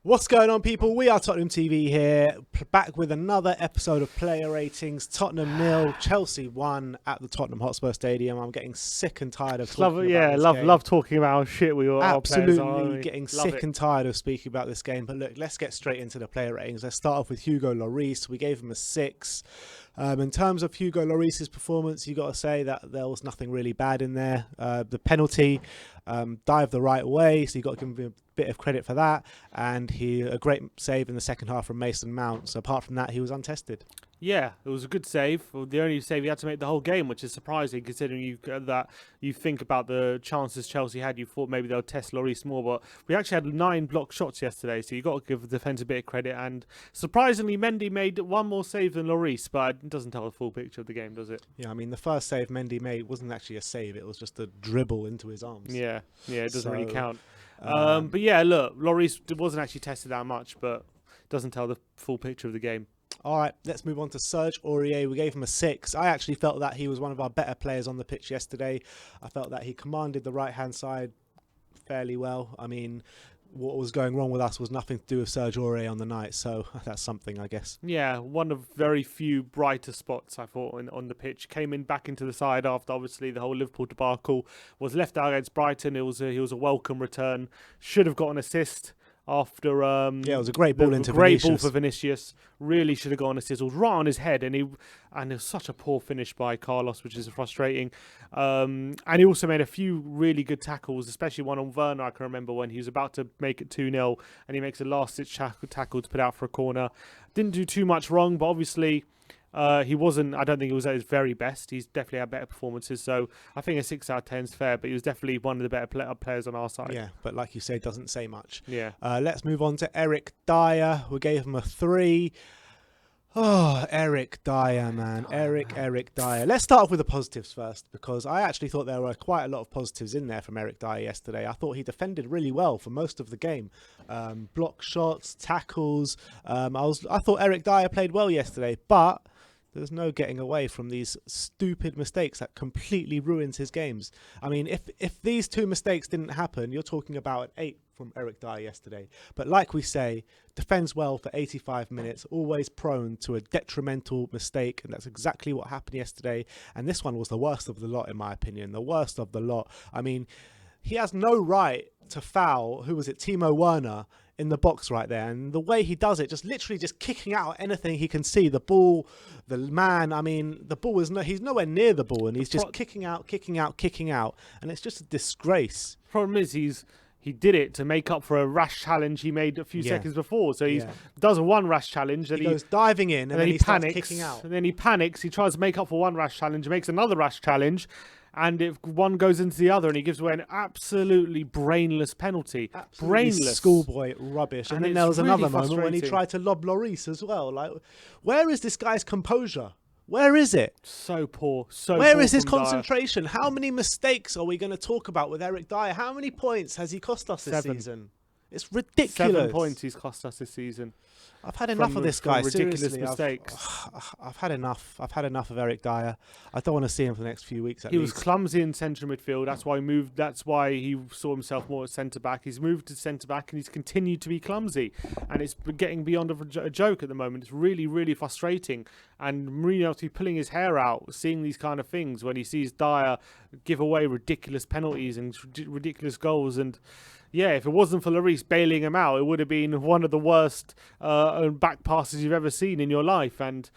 What's going on, people? We are Tottenham TV here, back with another episode of Player Ratings. Tottenham 0, Chelsea 1 at the Tottenham Hotspur Stadium. I'm getting sick and tired of talking about this game. Love talking about how shit we were. Absolutely getting sick and tired of speaking about this game. But look, let's get straight into the player ratings. Let's start off with Hugo Lloris. We gave him a 6. In terms of Hugo Lloris's performance, you got to say that there was nothing really bad in there. The penalty dived the right way, so you got to give him a bit of credit for that. And a great save in the second half from Mason Mount. So apart from that, he was untested. Yeah, it was a good save. The only save he had to make the whole game, which is surprising considering that you think about the chances Chelsea had. You thought maybe they'll test Lloris more, but we actually had 9 blocked shots yesterday, so you got to give the defence a bit of credit. And surprisingly, Mendy made one more save than Lloris, but it doesn't tell the full picture of the game, does it? Yeah, I mean, the first save Mendy made wasn't actually a save; it was just a dribble into his arms. Yeah, it doesn't really count. But yeah, look, Lloris wasn't actually tested that much, but doesn't tell the full picture of the game. All right, let's move on to Serge Aurier. We gave him a 6. I actually felt that he was one of our better players on the pitch yesterday. I felt that he commanded the right-hand side fairly well. I mean, what was going wrong with us was nothing to do with Serge Aurier on the night, so that's something, I guess. Yeah, one of very few brighter spots, I thought, on the pitch. Came in back into the side after, obviously, the whole Liverpool debacle. Was left out against Brighton. He was a welcome return. Should have got an assist. After it was a great ball into Vinicius. Great ball for Vinicius. Really should have gone assist. It was right on his head, and it was such a poor finish by Carlos, which is frustrating. And he also made a few really good tackles, especially one on Werner. I can remember when he was about to make it 2-0, and he makes a last-ditch tackle to put out for a corner. Didn't do too much wrong, but obviously. He wasn't. I don't think he was at his very best. He's definitely had better performances. So I think a 6 out of 10 is fair. But he was definitely one of the better players on our side. Yeah, but like you say, doesn't say much. Yeah. Let's move on to Erik Dier. We gave him a 3. Oh, Erik Dier, man. Erik Dier. Let's start off with the positives first, because I actually thought there were quite a lot of positives in there from Erik Dier yesterday. I thought he defended really well for most of the game. Block shots, tackles. I thought Erik Dier played well yesterday, but there's no getting away from these stupid mistakes that completely ruins his games. I mean, if these 2 mistakes didn't happen, you're talking about an 8 from Erik Dier yesterday. But like we say, defends well for 85 minutes, always prone to a detrimental mistake, and that's exactly what happened yesterday. And this one was the worst of the lot, in my opinion, the worst of the lot. I mean, he has no right to foul, who was it, Timo Werner, in the box right there, and the way he does it, just literally just kicking out anything he can see, the ball, the man. I mean, the ball is he's nowhere near the ball, and he's just kicking out, and it's just a disgrace. Problem is he did it to make up for a rash challenge he made a few seconds before. So he does one rash challenge, and he goes diving in, and then he panics, starts kicking out, and then he panics. He tries to make up for one rash challenge, makes another rash challenge. And if one goes into the other, and he gives away an absolutely brainless penalty. Absolutely brainless. Schoolboy rubbish. And then there was really another moment when he tried to lob Lloris as well. Like, where is this guy's composure? Where is it? So poor. Where is his concentration? Dier. How many mistakes are we going to talk about with Erik Dier? How many points has he cost us this season? It's ridiculous. 7 points he's cost us this season. I've had enough of this guy. Ridiculous Seriously, mistakes. I've had enough. I've had enough of Erik Dier. I don't want to see him for the next few weeks. He was clumsy in central midfield. That's why he moved. That's why he saw himself more at centre back. He's moved to centre back, and he's continued to be clumsy. And it's getting beyond a joke at the moment. It's really, really frustrating. And Mourinho to be pulling his hair out, seeing these kind of things when he sees Dier give away ridiculous penalties and ridiculous goals. And yeah, if it wasn't for Lloris bailing him out, it would have been one of the worst back passes you've ever seen in your life. And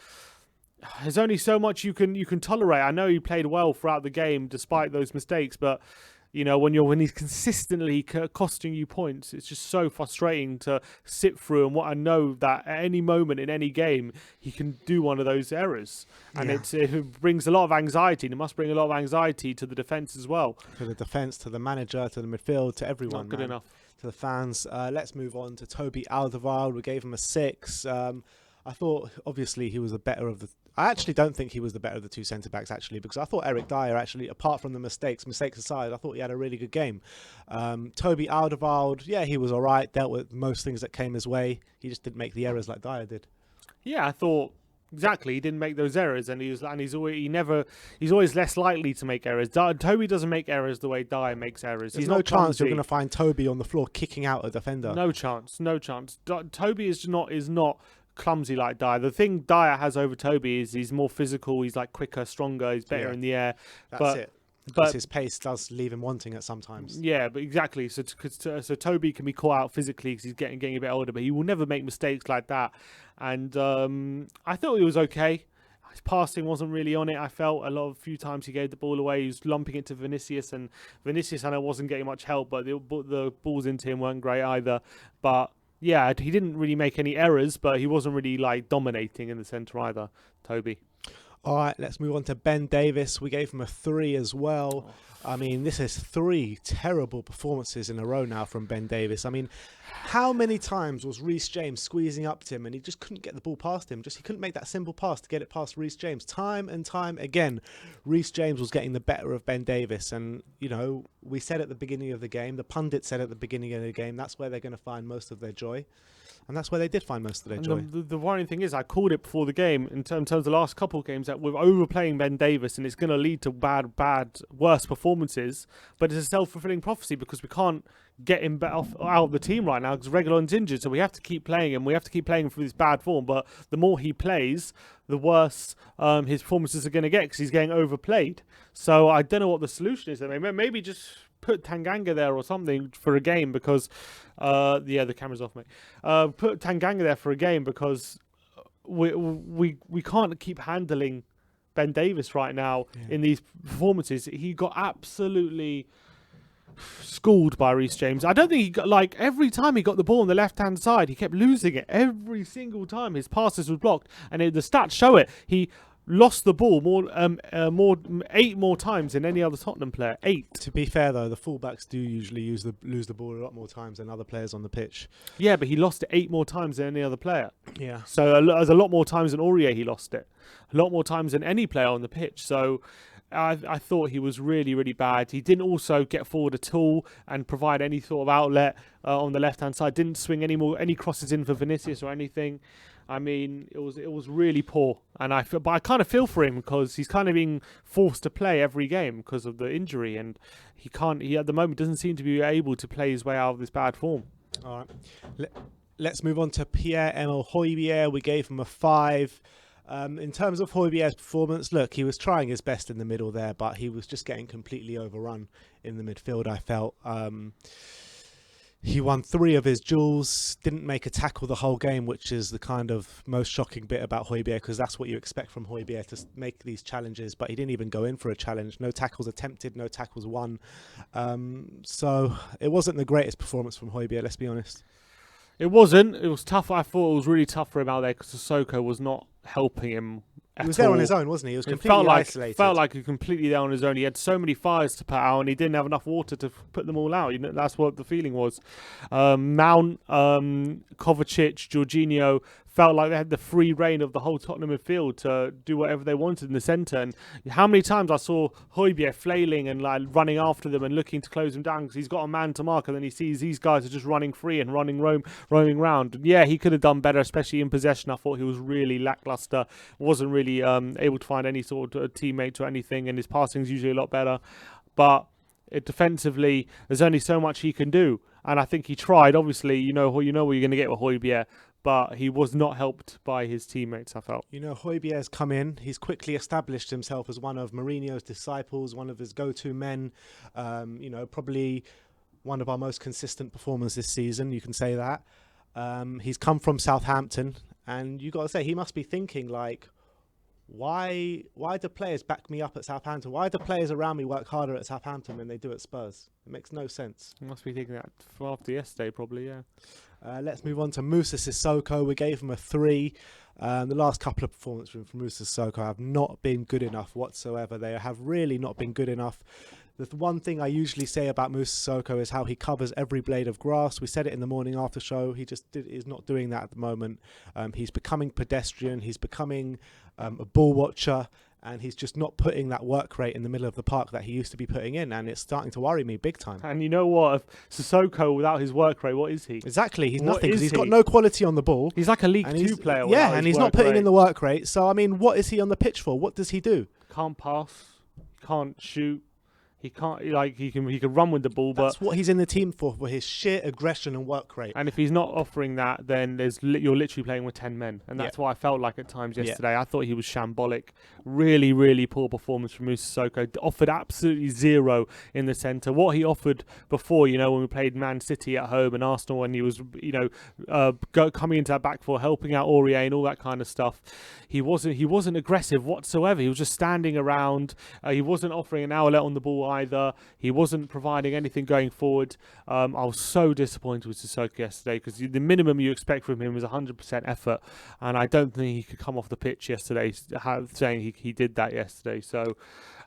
there's only so much you can tolerate. I know he played well throughout the game despite those mistakes, but you know, when he's consistently costing you points, it's just so frustrating to sit through. And what I know that at any moment in any game, he can do one of those errors. And it brings a lot of anxiety. And it must bring a lot of anxiety to the defence as well. To the defence, to the manager, to the midfield, to everyone. Not good enough. To the fans. Let's move on to Toby Alderweireld. We gave him a 6. I thought, obviously, he was the better of the... I actually don't think he was the better of the 2 centre-backs, actually, because I thought Erik Dier, actually, apart from the mistakes aside, I thought he had a really good game. Toby Alderweireld, yeah, he was all right, dealt with most things that came his way. He just didn't make the errors like Dier did. Yeah, I thought Exactly, he didn't make those errors, and he's always less likely to make errors. Toby doesn't make errors the way Dier makes errors. There's He's no not chance you're clumsy. going to find Toby on the floor kicking out a defender. No chance. Toby is not clumsy like Dier. The thing Dier has over Toby is he's more physical. He's like quicker, stronger. He's better in the air. That's it. Because his pace does leave him wanting at sometimes. Yeah, but exactly. So Toby can be caught out physically because he's getting a bit older, but he will never make mistakes like that. And I thought he was okay. His passing wasn't really on it. I felt a few times he gave the ball away. He was lumping it to Vinicius, and Vinicius I know wasn't getting much help, but the balls into him weren't great either. But yeah, he didn't really make any errors, but he wasn't really like dominating in the centre either, Toby. All right, let's move on to Ben Davies. We gave him a 3 as well. I mean, this is 3 terrible performances in a row now from Ben Davies. I mean, how many times was Reece James squeezing up to him and he just couldn't get the ball past him? He couldn't make that simple pass to get it past Reece James. Time and time again, Reece James was getting the better of Ben Davies. And, you know, we said at the beginning of the game, the pundit said at the beginning of the game, that's where they're going to find most of their joy. And that's where they did find most of their joy. The worrying thing is, I called it before the game in terms of the last couple of games that we're overplaying Ben Davies and it's going to lead to worse performances. But it's a self-fulfilling prophecy because we can't get him out of the team right now because Reguilon's injured. So we have to keep playing him. We have to keep playing him through this bad form. But the more he plays, the worse his performances are going to get because he's getting overplayed. So I don't know what the solution is. Maybe just put Tanganga there or something for a game because the camera's off, mate. Put Tanganga there for a game because we can't keep handling Ben Davies right now in these performances. He got absolutely schooled by Reece James. I don't think he got, every time he got the ball on the left-hand side, he kept losing it. Every single time his passes were blocked, and the stats show it. He lost the ball 8 more times than any other Tottenham player. 8. To be fair, though, the fullbacks do usually lose the ball a lot more times than other players on the pitch. Yeah, but he lost it 8 more times than any other player. Yeah. So there's a lot more times than Aurier he lost it. A lot more times than any player on the pitch. So I thought he was really, really bad. He didn't also get forward at all and provide any sort of outlet on the left-hand side. Didn't swing any crosses in for Vinicius or anything. I mean, it was really poor, and I kind of feel for him because he's kind of being forced to play every game because of the injury, and he at the moment doesn't seem to be able to play his way out of this bad form. All right, let's move on to Pierre-Emile Hojbjerg. We gave him a 5. In terms of Hojbjerg's performance, look, he was trying his best in the middle there, but he was just getting completely overrun in the midfield, I felt. He won 3 of his duels, didn't make a tackle the whole game, which is the kind of most shocking bit about Hojbjerg, because that's what you expect from Hojbjerg, to make these challenges, but he didn't even go in for a challenge. No tackles attempted, no tackles won. So it wasn't the greatest performance from Hojbjerg, let's be honest. It wasn't. It was tough. I thought it was really tough for him out there because Sissoko was not helping him. He was there on his own, wasn't he? He was completely isolated. Felt like he was completely there on his own. He had so many fires to put out, and he didn't have enough water to put them all out. That's what the feeling was. Mount, Kovacic, Jorginho felt like they had the free reign of the whole Tottenham midfield to do whatever they wanted in the centre. And how many times I saw Hojbjerg flailing and running after them and looking to close them down because he's got a man to mark, and then he sees these guys are just running free and roaming around. Yeah, he could have done better, especially in possession. I thought he was really lackluster. Wasn't really able to find any sort of teammates or anything, and his passing is usually a lot better. But defensively, there's only so much he can do, and I think he tried. Obviously, you know what you're going to get with Hojbjerg, but he was not helped by his teammates, I felt. Hojbjerg's come in. He's quickly established himself as one of Mourinho's disciples, one of his go-to men. Probably one of our most consistent performers this season. You can say that. He's come from Southampton, and you got to say he must be thinking why do players back me up at Southampton? Why do players around me work harder at Southampton than they do at Spurs? It makes no sense. He must be thinking that after yesterday, probably, yeah. Let's move on to Moussa Sissoko. We gave him a 3. The last couple of performances from Moussa Sissoko have not been good enough whatsoever. They have really not been good enough. The one thing I usually say about Moussa Sissoko is how he covers every blade of grass. We said it in the morning after show. He just is not doing that at the moment. He's becoming pedestrian. He's becoming a ball watcher. and he's just not putting that work rate in the middle of the park that he used to be putting in, and it's starting to worry me big time. And you know what? If Sissoko, without his work rate, what is he? Exactly, he's What nothing because is he's got he? no quality on the ball. He's like a League And 2 player. Yeah, and he's not putting in the work work rate. So, I mean, what is he on the pitch for? What does he do? Can't pass, can't shoot. He can't he can run with the ball, but That's what he's in the team for his sheer aggression and work rate. and if he's not offering that, then you're literally playing with 10 men, and that's what I felt like at times yesterday. I thought he was shambolic. Really, really poor performance from Moussa Sissoko. Offered absolutely zero in the centre. What he offered before, when we played Man City at home and Arsenal, and he was, coming into that back four, helping out Aurier and all that kind of stuff. He wasn't aggressive whatsoever. He was just standing around. He wasn't offering an outlet on the ball either. He wasn't providing anything going forward. I was so disappointed with Sissoko yesterday because the minimum you expect from him is 100% effort, and I don't think he could come off the pitch yesterday saying he did that yesterday. So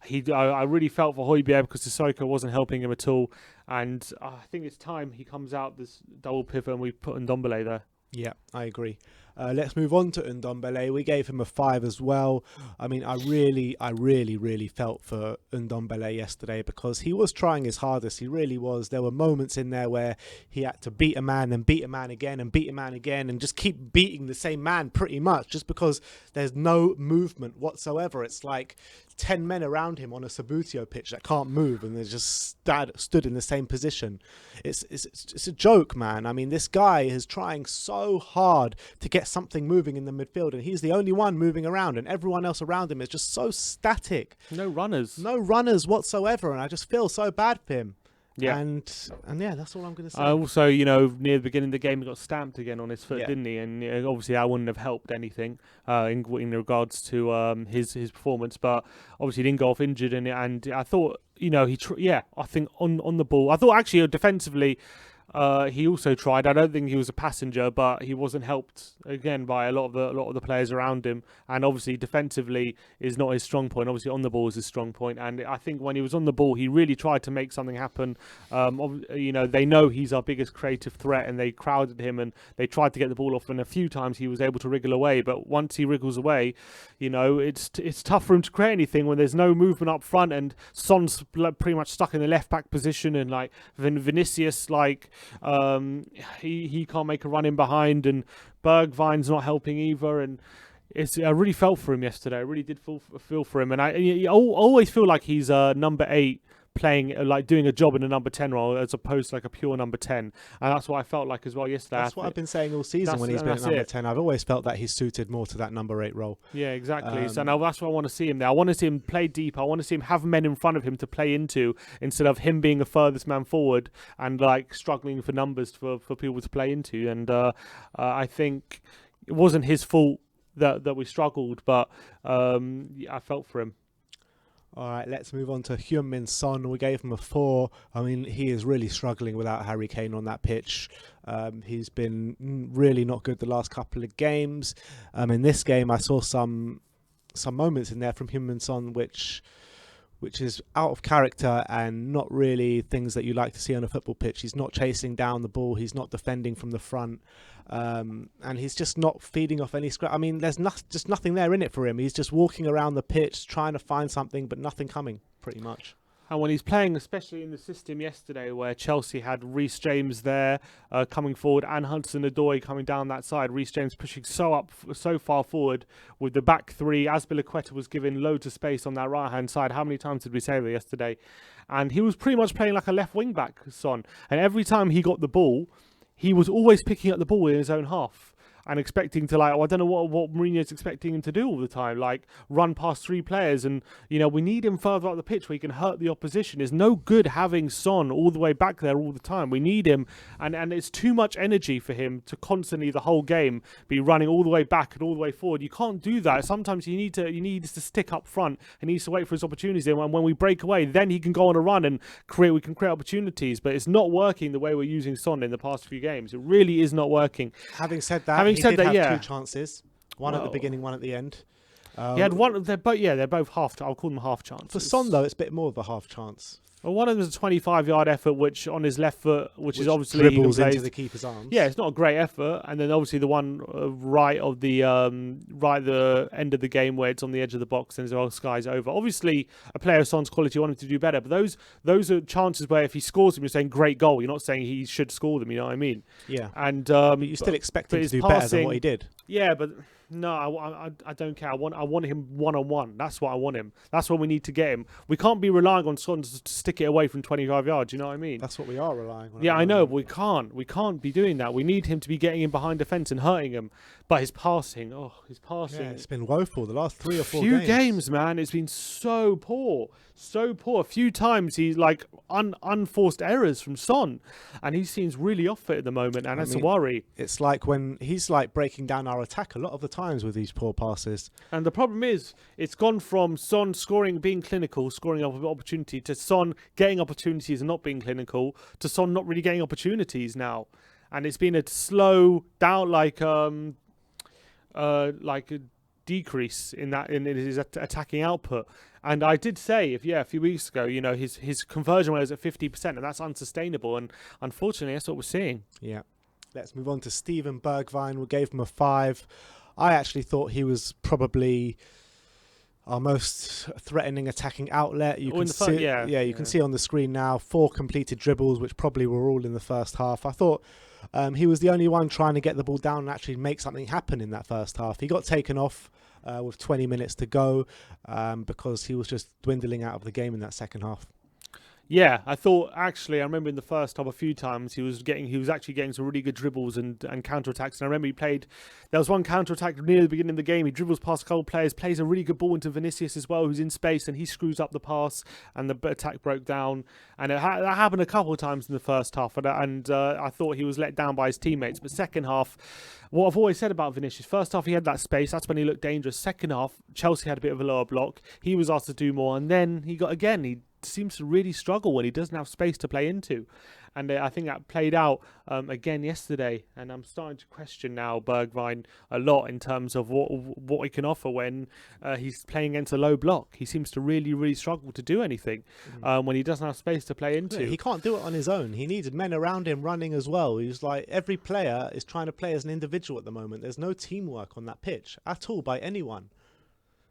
I really felt for Hojbjerg because Sissoko wasn't helping him at all, and I think it's time he comes out this double pivot and we put Ndombele there. Yeah, I agree. Let's move on to Ndombele. We gave him a 5 as well. I mean, I really felt for Ndombele yesterday because he was trying his hardest. He really was. There were moments in there where he had to beat a man and beat a man again and beat a man again and just keep beating the same man pretty much just because there's no movement whatsoever. It's like 10 men around him on a Sabutio pitch that can't move and they're just stood in the same position. It's a joke, man. I mean, this guy is trying so hard to get something moving in the midfield and he's the only one moving around and everyone else around him is just so static. No runners whatsoever, and I just feel so bad for him. Yeah. And yeah, that's all I'm going to say. Also, near the beginning of the game, he got stamped again on his foot, didn't he? And obviously, that wouldn't have helped anything in regards to his performance. But obviously, he didn't go off injured, and I thought, I think on the ball, I thought actually defensively. He also tried. I don't think he was a passenger, but he wasn't helped again by a lot of the players around him. And obviously, defensively is not his strong point. Obviously, on the ball is his strong point. And I think when he was on the ball, he really tried to make something happen. They know he's our biggest creative threat, and they crowded him and they tried to get the ball off. And a few times he was able to wriggle away. But once he wriggles away, it's tough for him to create anything when there's no movement up front. And Son's pretty much stuck in the left back position, and like Vinicius, he can't make a run in behind, and Bergwijn's not helping either. And I really felt for him yesterday. I really did feel for him, and I always feel like he's number 8 playing doing a job in a number 10 role as opposed to like a pure number 10, and that's what I felt like as well yesterday. That's what I've been saying all season when he's been at number 10. I've always felt that he's suited more to that number 8 role. Yeah, exactly. So now that's what I want to see him there. I want to see him play deep. I want to see him have men in front of him to play into instead of him being the furthest man forward and struggling for numbers for people to play into. And I think it wasn't his fault that we struggled, but I felt for him. All right, let's move on to Heung-Min Son. We gave him a 4. I mean, he is really struggling without Harry Kane on that pitch. He's been really not good the last couple of games. In this game, I saw some moments in there from Heung-Min Son which is out of character and not really things that you like to see on a football pitch. He's not chasing down the ball. He's not defending from the front. And he's just not feeding off any scrap. I mean, there's just nothing there in it for him. He's just walking around the pitch trying to find something, but nothing coming, pretty much. And when he's playing, especially in the system yesterday, where Chelsea had Reece James there coming forward and Hudson-Odoi coming down that side, Reece James pushing so far forward with the back 3. Azpilicueta was given loads of space on that right-hand side. How many times did we say that yesterday? And he was pretty much playing like a left wing-back, Son. And every time he got the ball, he was always picking up the ball in his own half. And expecting to I don't know what Mourinho's expecting him to do all the time, run past 3 players. And, we need him further up the pitch where he can hurt the opposition. It's no good having Son all the way back there all the time. We need him. And it's too much energy for him to constantly, the whole game, be running all the way back and all the way forward. You can't do that. Sometimes he needs to stick up front. He needs to wait for his opportunities. And when we break away, then he can go on a run and we can create opportunities. But it's not working the way we're using Son in the past few games. It really is not working. Having said that, he did have 2 chances. One at the beginning, one at the end. He had one. They're both half. I'll call them half chances. For Son, though, it's a bit more of a half chance. Well, one of them is a 25-yard effort, which on his left foot, which is obviously dribbles he can into play. the keeper's arms. Yeah, it's not a great effort, and then obviously the one right of the the end of the game where it's on the edge of the box and the sky's over. Obviously, a player of Son's quality, you want him to do better, but those are chances where if he scores them, you're saying great goal. You're not saying he should score them. You know what I mean? Yeah. And But you still expect him to do better than what he did. Yeah, but no, I don't care. I want him one-on-one. That's what I want him. That's what we need to get him. We can't be relying on Son to stick it away from 25 yards. You know what I mean? That's what we are relying on. Yeah, I know, but we can't. We can't be doing that. We need him to be getting in behind defence and hurting him. But his passing, Yeah, it's been woeful the last 3 or 4 few games. games, man. It's been so poor. So poor. A few times he's like unforced errors from Son. And he seems really off it at the moment. And that's a worry. It's like when he's like breaking down our attack a lot of the times with these poor passes. And the problem is, it's gone from Son scoring, being clinical, scoring up opportunity, to Son getting opportunities and not being clinical, to Son not really getting opportunities now. And it's been a slow down, like a decrease in his attacking output. And I did say, a few weeks ago, his conversion rate was at 50%, and that's unsustainable. And unfortunately, that's what we're seeing. Yeah. Let's move on to Steven Bergwijn. We gave him a 5. I actually thought he was probably our most threatening attacking outlet. You can see on the screen now 4 completed dribbles, which probably were all in the first half. I thought he was the only one trying to get the ball down and actually make something happen in that first half. He got taken off with 20 minutes to go because he was just dwindling out of the game in that second half. Yeah, I remember in the first half a few times he was actually getting some really good dribbles and counter-attacks. And I remember there was one counter-attack near the beginning of the game. He dribbles past a couple of players, plays a really good ball into Vinicius as well, who's in space, and he screws up the pass and the attack broke down. And that happened a couple of times in the first half. And I thought he was let down by his teammates. But second half, what I've always said about Vinicius, first half he had that space, that's when he looked dangerous. Second half, Chelsea had a bit of a lower block. He was asked to do more, and then he seems to really struggle when he doesn't have space to play into. And I think that played out again yesterday. And I'm starting to question now Bergwijn a lot in terms of what he can offer when he's playing against a low block. He seems to really, really struggle to do anything when he doesn't have space to play into. Yeah, he can't do it on his own. He needs men around him running as well. He's like, every player is trying to play as an individual at the moment. There's no teamwork on that pitch at all by anyone.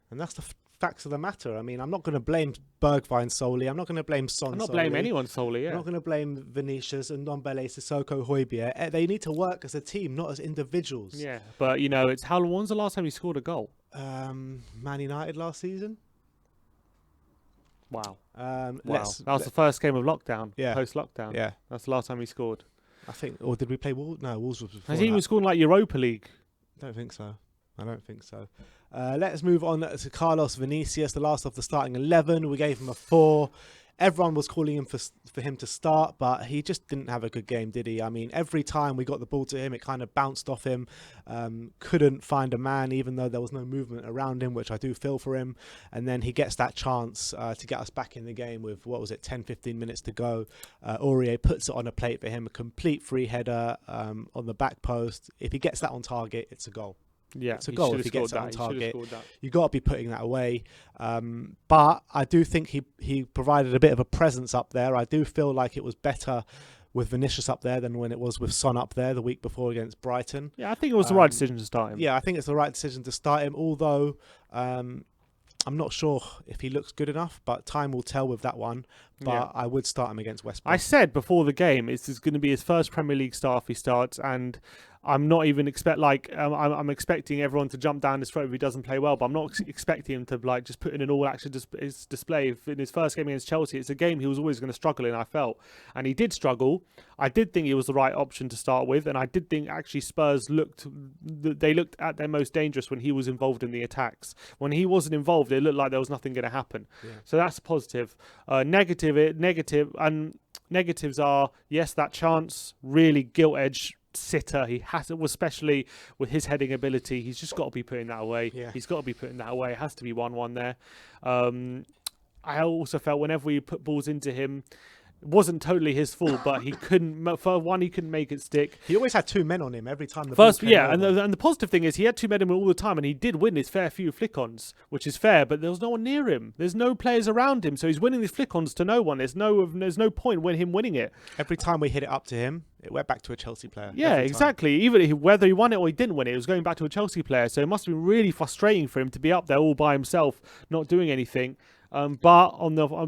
And that's the facts of the matter. I mean, I'm not going to blame Bergwijn solely. I'm not going to blame Son. I'm not blaming anyone solely. Yeah. I'm not going to blame Vinicius and Ndombele, Sissoko, Hojbjerg. They need to work as a team, not as individuals. Yeah, but it's when's the last time he scored a goal? Man United last season. Wow. That was the first game of lockdown. Yeah. Post-lockdown. Yeah. That's the last time he scored. I think. Or did we play Wolves? No, Wolves was before. Has he even scored like Europa League? I don't think so. Let's move on to Carlos Vinicius, the last of the starting 11. We gave him a 4. Everyone was calling him for him to start, but he just didn't have a good game, did he? I mean, every time we got the ball to him, it kind of bounced off him. Couldn't find a man, even though there was no movement around him, which I do feel for him. And then he gets that chance to get us back in the game with, 10-15 minutes to go. Aurier puts it on a plate for him, a complete free header on the back post. If he gets that on target, it's a goal. Yeah, it's a goal if he gets it on target. You've got to be putting that away. But I do think he provided a bit of a presence up there. I do feel like it was better with Vinicius up there than when it was with Son up there the week before against Brighton. Yeah, I think it was the right decision to start him. Yeah, I think it's the right decision to start him, although I'm not sure if he looks good enough, but time will tell with that one. But I would start him against West Brom. I said before the game, it's going to be his first Premier League start if he starts, and I'm not even I'm expecting everyone to jump down his throat if he doesn't play well, but I'm not expecting him to just put in an all-action display. In his first game against Chelsea, it's a game he was always going to struggle in, I felt. And he did struggle. I did think he was the right option to start with, and I did think actually Spurs looked at their most dangerous when he was involved in the attacks. When he wasn't involved, it looked like there was nothing going to happen. Yeah. So that's positive. Negatives are, yes, that chance, really gilt-edged sitter. He has to, especially with his heading ability, he's just got to be putting that away. Yeah. He's got to be putting that away. It has to be 1-1 there. I also felt whenever we put balls into him, It wasn't totally his fault, but he couldn't. For one, he couldn't make it stick. He always had two men on him every time. First, yeah, and the positive thing is he had two men on him all the time, and he did win his fair few flick-ons, which is fair. But there was no one near him. There's no players around him, so he's winning these flick-ons to no one. There's no point in him winning it. Every time we hit it up to him, it went back to a Chelsea player. Yeah, exactly. Even whether he won it or he didn't win it, it was going back to a Chelsea player. So it must have been really frustrating for him to be up there all by himself, not doing anything. But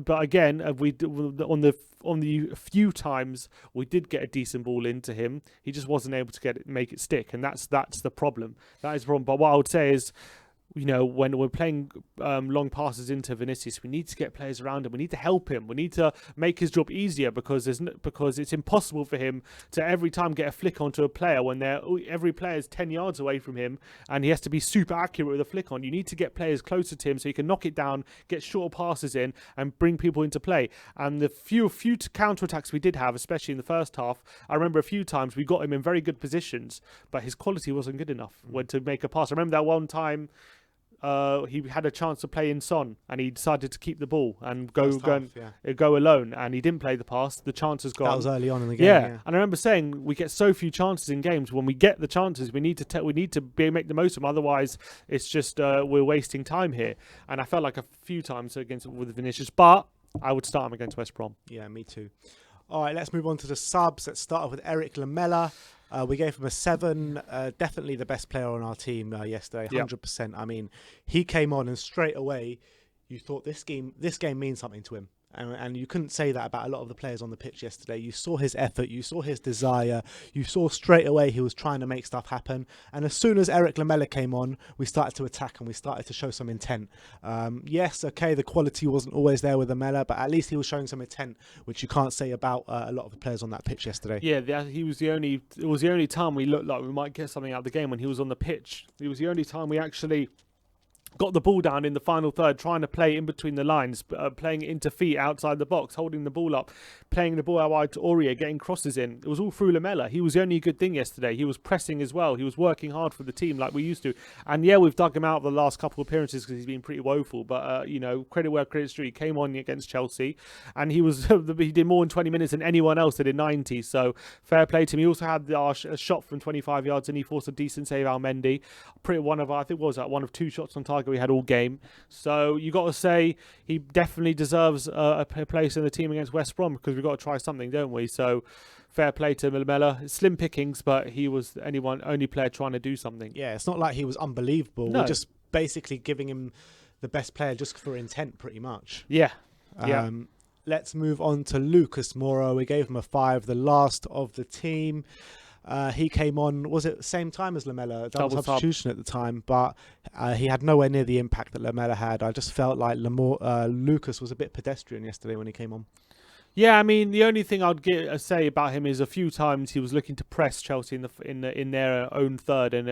again, on the few times we did get a decent ball into him, he just wasn't able to make it stick, and that's the problem. That is the problem. But what I would say is, when we're playing long passes into Vinicius, we need to get players around him. We need to help him. We need to make his job easier because it's impossible for him to every time get a flick onto a player when every player is 10 yards away from him and he has to be super accurate with a flick on. You need to get players closer to him so he can knock it down, get shorter passes in, and bring people into play. And the few counter-attacks we did have, especially in the first half, I remember a few times we got him in very good positions, but his quality wasn't good enough when to make a pass. I remember that one time. He had a chance to play in Son, and he decided to keep the ball and go alone, and he didn't play the pass. The chance has gone. That was early on in the game. Yeah, and I remember saying we get so few chances in games. When we get the chances, we need to make the most of them. Otherwise, it's just we're wasting time here. And I felt like a few times with Vinicius, but I would start him against West Brom. Yeah, me too. All right, let's move on to the subs. Let's start off with Erik Lamela. We gave him a 7. Definitely the best player on our team yesterday, 100%. Yep. I mean, he came on and straight away you thought this game means something to him. And you couldn't say that about a lot of the players on the pitch yesterday. You saw his effort, you saw his desire, you saw straight away he was trying to make stuff happen. And as soon as Erik Lamela came on, we started to attack and we started to show some intent. Yes, okay, the quality wasn't always there with Lamela, but at least he was showing some intent, which you can't say about a lot of the players on that pitch yesterday. Yeah, it was the only time we looked like we might get something out of the game when he was on the pitch. It was the only time we actually got the ball down in the final third, trying to play in between the lines, playing it into feet outside the box, holding the ball up, playing the ball out wide to Aurier, getting crosses in. It was all through Lamela. He was the only good thing yesterday. He was pressing as well. He was working hard for the team like we used to. And yeah, we've dug him out the last couple of appearances because he's been pretty woeful. But credit where credit's due. He came on against Chelsea, and he did more in 20 minutes than anyone else did in 90. So fair play to him. He also had a shot from 25 yards, and he forced a decent save. Mendy, one of 2 shots on target we had all game. So you got to say he definitely deserves a place in the team against West Brom because we've got to try something, don't we? So fair play to Lamela. Slim pickings, but he was the only player trying to do something. Yeah, it's not like he was unbelievable. No. We're just basically giving him the best player just for intent, pretty much. Yeah. Let's move on to Lucas Moura. We gave him a 5, the last of the team. He came on, was it the same time as Lamela? Double substitution at the time, but he had nowhere near the impact that Lamela had. I just felt like Lucas was a bit pedestrian yesterday when he came on. Yeah, I mean, the only thing I'd say about him is a few times he was looking to press Chelsea in their own third, and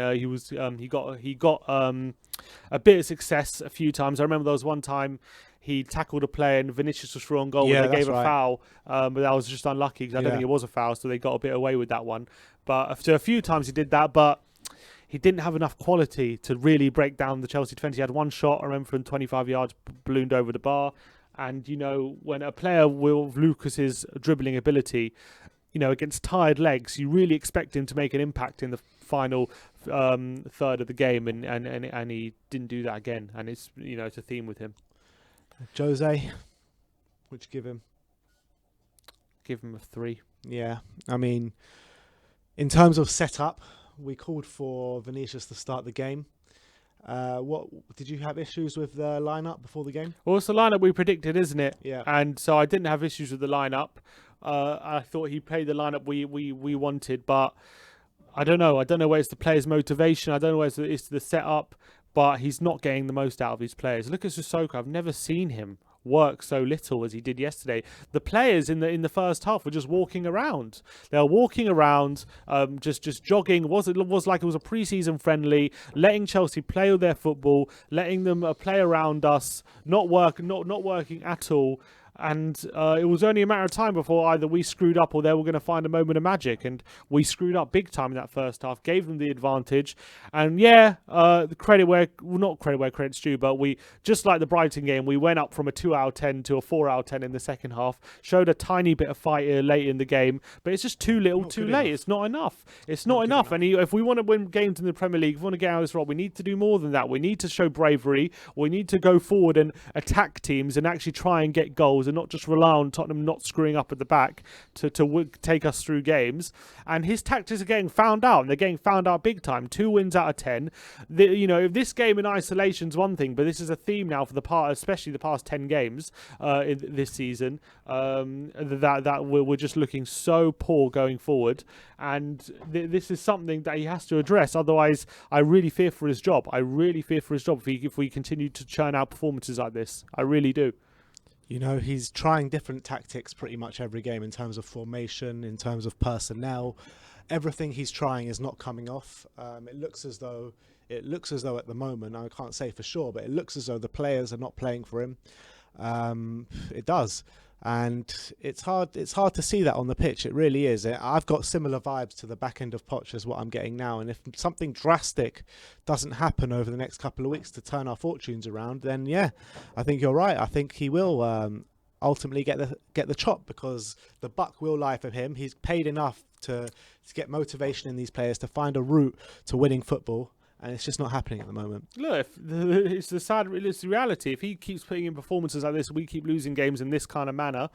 he got a bit of success a few times. I remember there was one time he tackled a player and Vinicius was through on goal and they gave a foul, but that was just unlucky because I don't think it was a foul, so they got a bit away with that one. But after a few times he did that, but he didn't have enough quality to really break down the Chelsea defence. He had one shot, I remember, from 25 yards, ballooned over the bar. And, when a player with Lucas's dribbling ability, against tired legs, you really expect him to make an impact in the final third of the game, and he didn't do that again. And it's it's a theme with him. Jose, what you give him? Give him a 3. Yeah, I mean, in terms of setup, we called for Vinicius to start the game. What did you have issues with the lineup before the game? Well, it's the lineup we predicted, isn't it? Yeah. And so I didn't have issues with the lineup. I thought he played the lineup we wanted, but I don't know. I don't know where it's the players' motivation. I don't know where it's the setup, but he's not getting the most out of his players. Look at Sissoko. I've never seen him work so little as he did yesterday. The players in the first half were just walking around. They were walking around, just jogging. It was like it was a pre-season friendly, letting Chelsea play their football, letting them play around us, not working at all. And it was only a matter of time before either we screwed up or they were going to find a moment of magic. And we screwed up big time in that first half, gave them the advantage. And the credit where, well, not credit where credit's due, but we, just like the Brighton game, we went up from a 2 out of 10 to a 4 out of 10 in the second half, showed a tiny bit of fight late in the game, but it's just too little, too late. It's not enough. It's not enough. And if we want to win games in the Premier League, if we want to get out of this role, we need to do more than that. We need to show bravery. We need to go forward and attack teams and actually try and get goals and not just rely on Tottenham not screwing up at the back to take us through games. And his tactics are getting found out. And they're getting found out big time. 2 wins out of 10. If this game in isolation is one thing, but this is a theme now for especially the past 10 games this season, that we're just looking so poor going forward. And this is something that he has to address. Otherwise, I really fear for his job. If we continue to churn out performances like this. I really do. He's trying different tactics pretty much every game in terms of formation, in terms of personnel. Everything he's trying is not coming off. It looks as though at the moment, I can't say for sure, but it looks as though the players are not playing for him. It does. And it's hard to see that on the pitch. It really is. I've got similar vibes to the back end of Poch as what I'm getting now. And if something drastic doesn't happen over the next couple of weeks to turn our fortunes around, then I think you're right. I think he will ultimately get the chop, because the buck will lie for him. He's paid enough to get motivation in these players to find a route to winning football. And it's just not happening at the moment. Look, it's the reality. If he keeps putting in performances like this, we keep losing games in this kind of manner.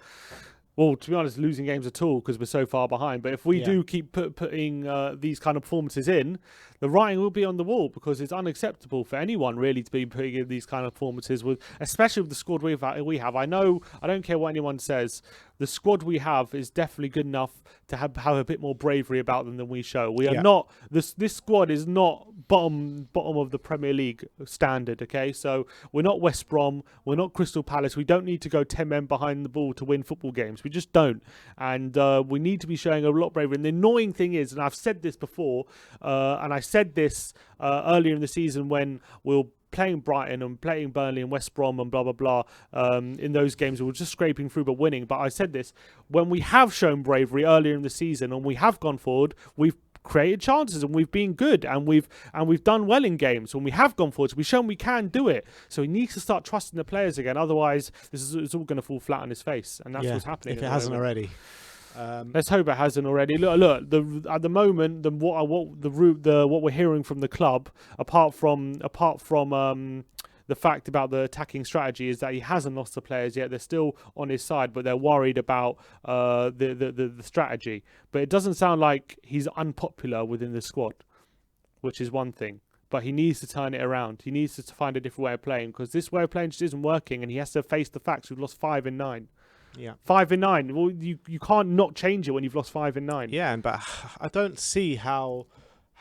Well, to be honest, losing games at all because we're so far behind. But if we do keep putting these kind of performances in, the writing will be on the wall, because it's unacceptable for anyone really to be putting in these kind of performances, especially with the squad we have. I don't care what anyone says. The squad we have is definitely good enough to have a bit more bravery about them than we show. We are not. This squad is not bottom of the Premier League standard. Okay, so we're not West Brom. We're not Crystal Palace. We don't need to go 10 men behind the ball to win football games. We just don't. And we need to be showing a lot bravery. And the annoying thing is, and I've said this before, and I said this earlier in the season when we'll playing Brighton and playing Burnley and West Brom and blah, blah, blah. In those games, we were just scraping through but winning. But I said this, when we have shown bravery earlier in the season and we have gone forward, we've created chances and we've been good and we've done well in games. When we have gone forward, we've shown we can do it. So he needs to start trusting the players again. Otherwise, it's all going to fall flat on his face. And that's what's happening. If it hasn't already. Let's hope it hasn't already. Look. At the moment, what we're hearing from the club, apart from the fact about the attacking strategy, is that he hasn't lost the players yet. They're still on his side, but they're worried about the strategy. But it doesn't sound like he's unpopular within the squad, which is one thing. But he needs to turn it around. He needs to find a different way of playing, because this way of playing just isn't working, and he has to face the facts. We've lost 5 in 9. Yeah, 5 in 9. Well, you can't not change it when you've lost 5 in 9. Yeah, but I don't see how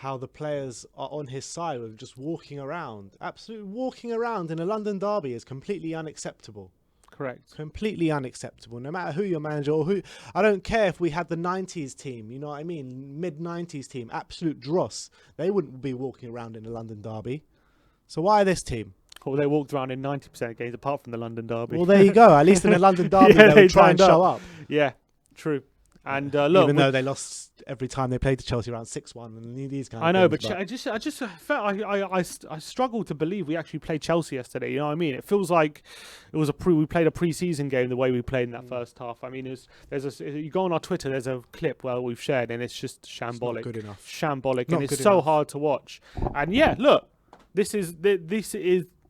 the players are on his side with just walking around. Absolutely walking around in a London derby is completely unacceptable. Correct. Completely unacceptable. No matter who your manager or who. I don't care if we had the 90s team, you know what I mean? Mid-90s team, absolute dross. They wouldn't be walking around in a London derby. So why this team? Well, they walked around in 90% of games apart from the London derby. Well, there you go. At least in the London derby, they would try and show up. Yeah, true. And look, even though they lost every time they played to Chelsea around 6-1 and these kind of I know, things, but I just felt I struggled to believe we actually played Chelsea yesterday. You know what I mean? It feels like it was we played a pre-season game the way we played in that first half. I mean, you go on our Twitter, there's a clip where we've shared, and it's just shambolic. It's not good enough. Shambolic, and it's so hard to watch. And look, this is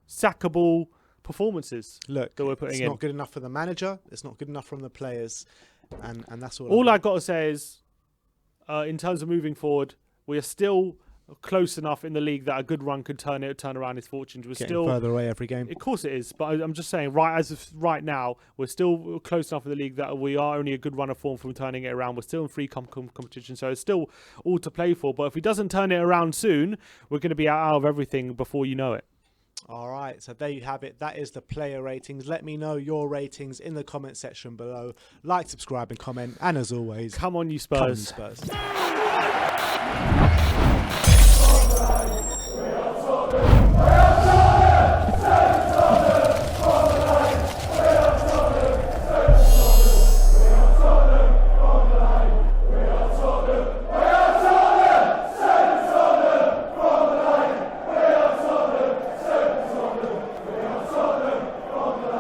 sackable performances. Look, that we're putting in. It's not good enough for the manager. It's not good enough from the players. And that's all. All I got to say is, in terms of moving forward, we are still close enough in the league that a good run could turn around his fortunes. We're still further away every game. Of course it is, but I'm just saying, right now, we're still close enough in the league that we are only a good run of form from turning it around. We're still in free competition, so it's still all to play for. But if he doesn't turn it around soon, we're going to be out of everything before you know it. All right, so there you have it. That is the player ratings. Let me know your ratings in the comment section below. Like, subscribe and comment. And as always, come on, you Spurs. Come on, you Spurs.